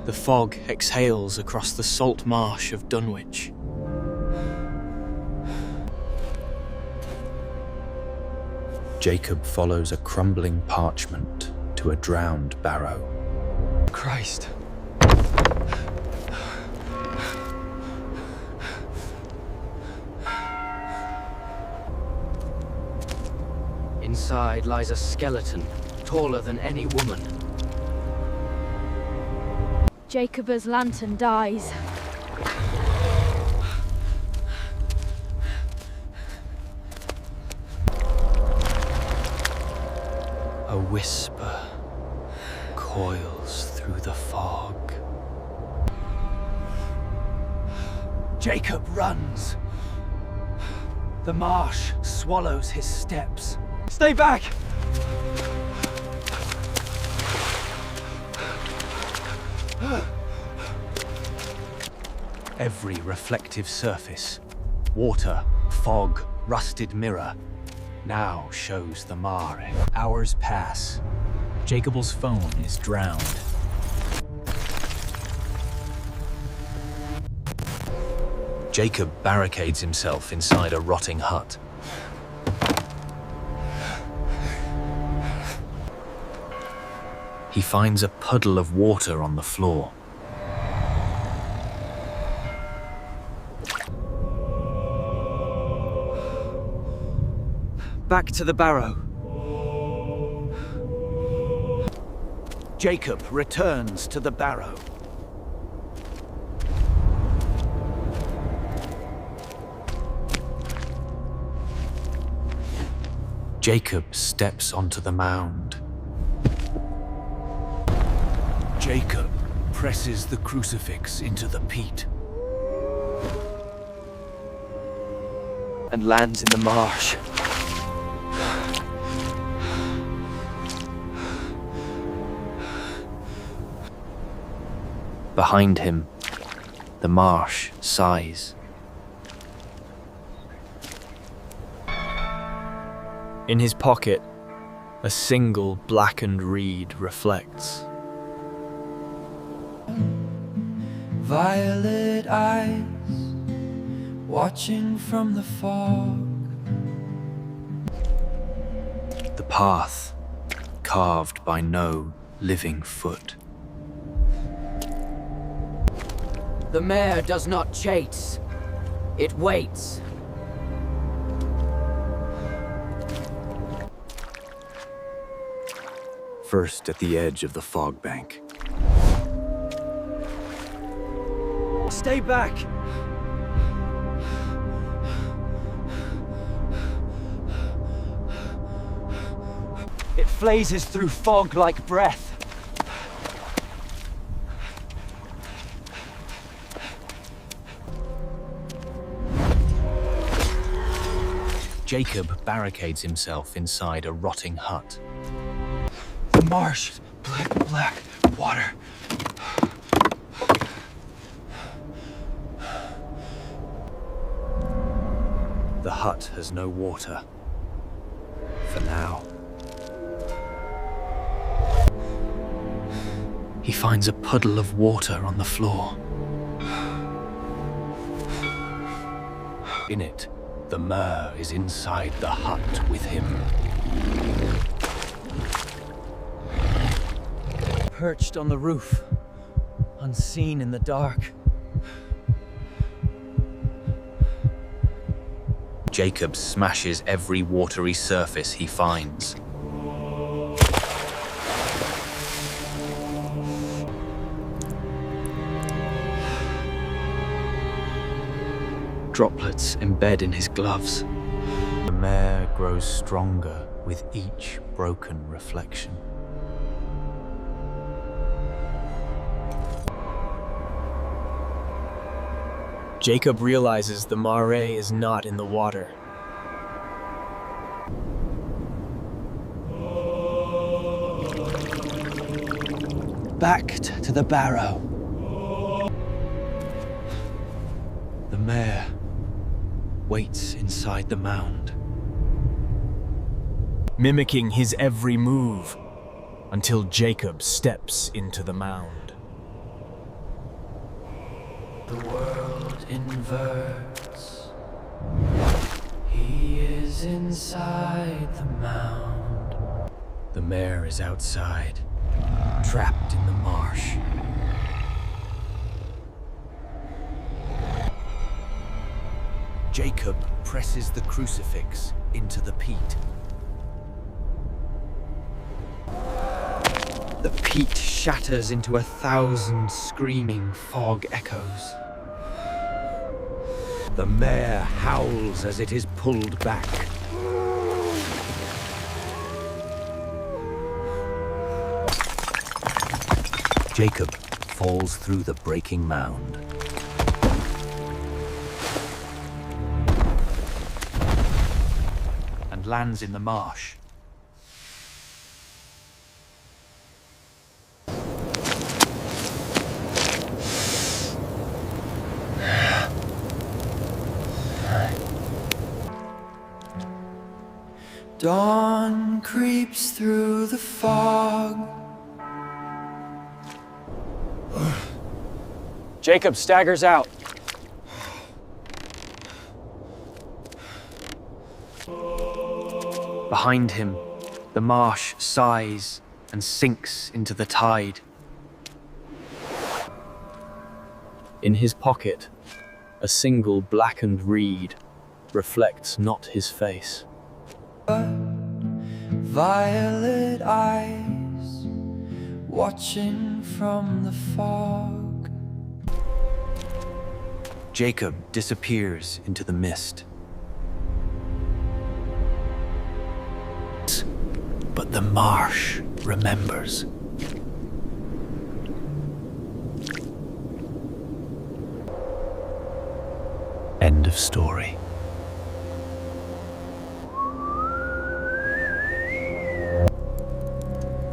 The fog exhales across the salt marsh of Dunwich. Jacob follows a crumbling parchment to a drowned barrow. Christ. Inside lies a skeleton, taller than any woman. Jacob's lantern dies. A whisper coils through the fog. Jacob runs. The marsh swallows his steps. Stay back! Every reflective surface, water, fog, rusted mirror, now shows the mare. Hours pass. Jacob's phone is drowned. Jacob barricades himself inside a rotting hut. He finds a puddle of water on the floor. Back to the barrow. Jacob returns to the barrow. Jacob steps onto the mound. Jacob presses the crucifix into the peat. And lands in the marsh. Behind him, the marsh sighs. In his pocket, a single blackened reed reflects. Violet eyes, watching from the fog. The path, carved by no living foot. The mare does not chase. It waits. First at the edge of the fog bank. Stay back! It flazes through fog like breath. Jacob barricades himself inside a rotting hut. The marsh, black water. The hut has no water. For now. He finds a puddle of water on the floor. In it, the mare is inside the hut with him. Perched on the roof, unseen in the dark. Jacob smashes every watery surface he finds. Droplets embed in his gloves. The mare grows stronger with each broken reflection. Jacob realizes the mare is not in the water. Backed to the barrow. The mare waits inside the mound. Mimicking his every move until Jacob steps into the mound. the world inverts. He is inside the mound. The mayor is outside, trapped in the marsh. Jacob presses the crucifix into the peat. The peat shatters into 1,000 screaming fog echoes. The mare howls as it is pulled back. Jacob falls through the breaking mound. And lands in the marsh. Dawn creeps through the fog. Jacob staggers out. Behind him, the marsh sighs and sinks into the tide. In his pocket, a single blackened reed reflects not his face. Violet eyes watching from the fog. Jacob disappears into the mist. But the marsh remembers. End of story.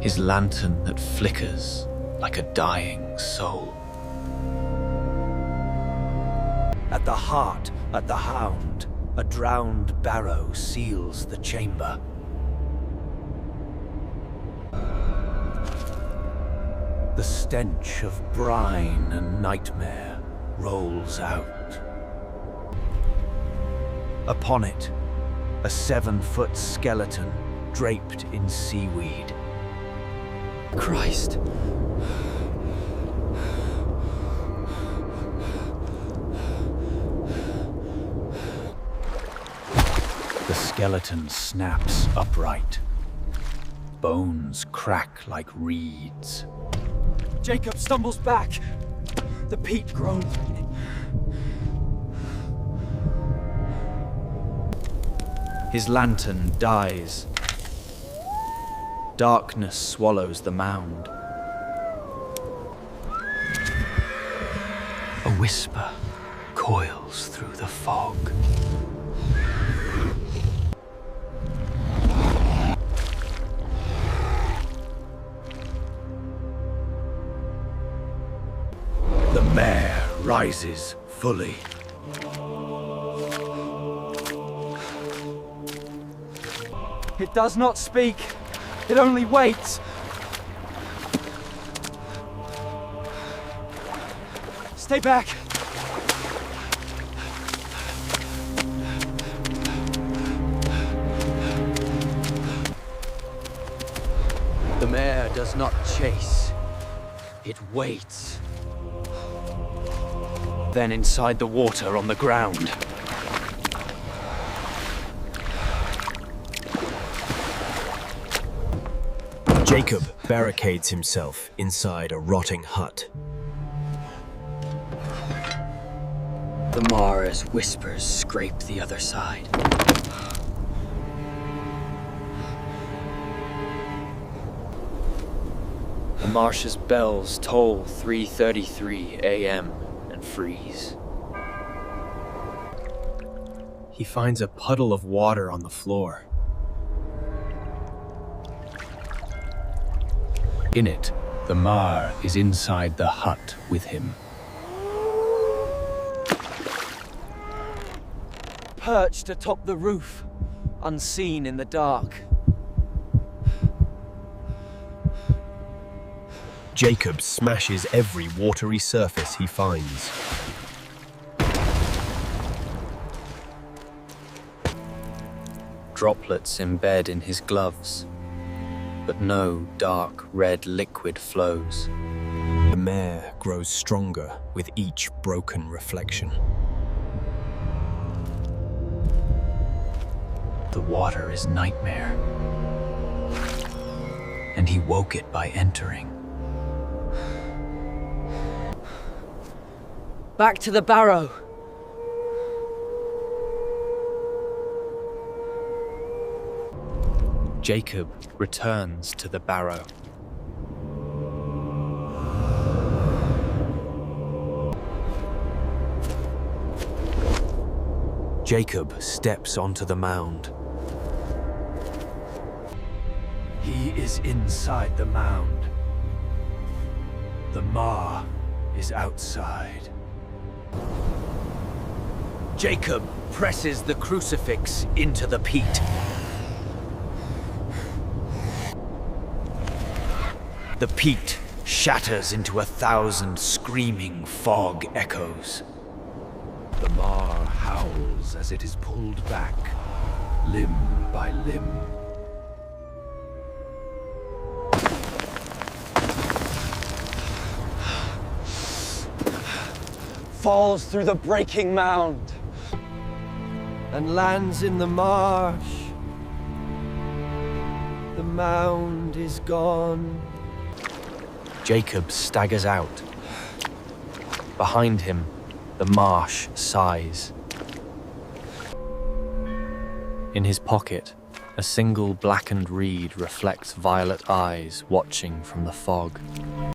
His lantern that flickers like a dying soul. At the heart, at the hound, a drowned barrow seals the chamber. The stench of brine and nightmare rolls out. Upon it, a 7-foot skeleton draped in seaweed. Christ. The skeleton snaps upright. Bones crack like reeds. Jacob stumbles back. The peat groans. His lantern dies. Darkness swallows the mound. A whisper coils through the fog. The mare rises fully. It does not speak. It only waits. Stay back. The mare does not chase. It waits. Then inside the water on the ground. Jacob barricades himself inside a rotting hut. The Mara's whispers scrape the other side. The marsh's bells toll 3:33 a.m. and freeze. He finds a puddle of water on the floor. In it, the Mar is inside the hut with him. Perched atop the roof, unseen in the dark. Jacob smashes every watery surface he finds. Droplets embed in his gloves, but no dark red liquid flows. The mare grows stronger with each broken reflection. The water is nightmare, and he woke it by entering. Back to the barrow. Jacob returns to the barrow. Jacob steps onto the mound. He is inside the mound. The Ma is outside. Jacob presses the crucifix into the peat. The peat shatters into 1,000 screaming fog echoes. The Ma howls as it is pulled back, limb by limb. Falls through the breaking mound and lands in the marsh. The mound is gone. Jacob staggers out. Behind him, the marsh sighs. In his pocket, a single blackened reed reflects violet eyes watching from the fog.